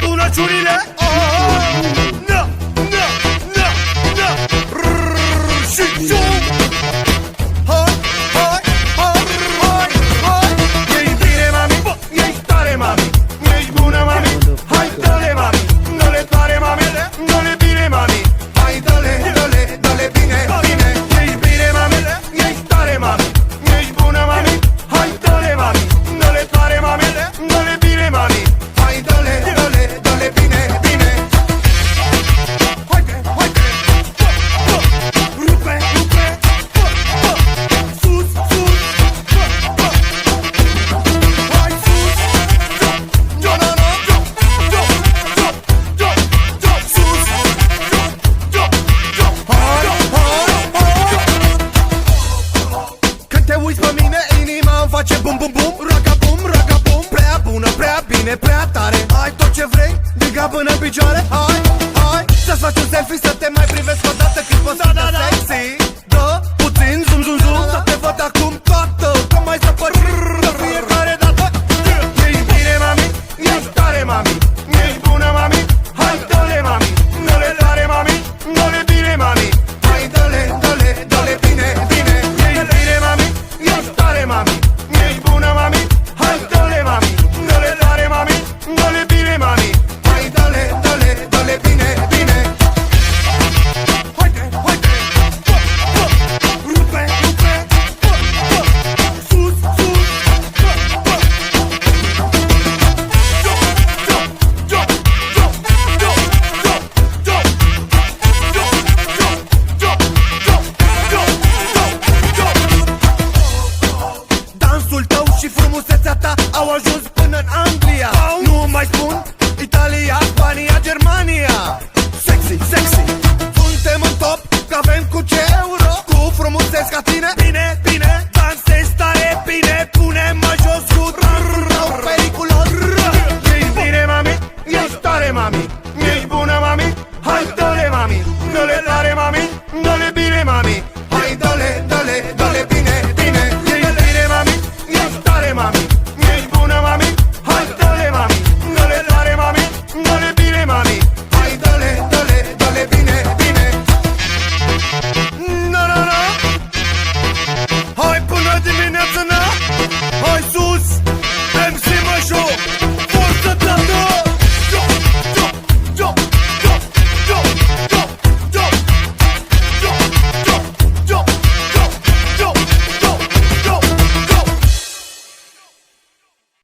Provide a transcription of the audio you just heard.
bunăciunile. Na, na, na, na. Și cium. Hai, hai, hai, hai, hai. Ești bine, mami, ești tare, mami, ești bună, mami. Hai, dă-le, mami, dă-le tare, mami, dă-le bine, mami. Hai, dă-le, dă-le, dă-le bine, bine. Ești bine, mami, ești tare, mami, ești bună, mami. Hai, dă-le, mami, dă-le tare, mami, dă-le bine, mami. Hai, dă-le, dă-le, dă-le bine, bine. Haide, haide, rupe, rupe, sus, sus, hai sus, jo, no, no, jo, jo, jo, jo, jo, sus, jo, jo, hai, hai, hai. Când te uiți pe mine, inima îmi face bum, bum, bum, raga-bum, raga-bum. Prea bună, prea bine, prea tare. Ai tot ce vrei, diga până în picioare. Hai, hai, să-ți faci un selfie, să te mai privesc o dată cât poți fi de sexy. Dă puțin zoom, zoom, zoom, să te văd acum toată, că mai zăpări de fiecare dată. Ești bine, mami, ești tare, mami, ești bună, mami. Hai, dă-le, mami, dă-le tare, mami, dă-le bine, mami. Hai, dă-le, dă-le, dă-le bine, bine. Ești bine, mami, ești tare, mami, ești bună, mami. Hai, dă-le, mami, dă-le tare, mami, dă-le bine, mami. Hai, dă-le, dă-le, dă-le bine, bine. Haide, haide, rupe, rupe, sus, sus, dansul tău și frumusețea ta au ajuns până în Anglia. Nu mai spun Italia, Spania, Germania. Sexy, sexy, suntem în top, că avem cu ce euro. Cu frumuseți ca tine, bine, bine. Dansezi tare bine, pune-mă jos cu rău periculos. Ești bine, mami, ești tare, mami,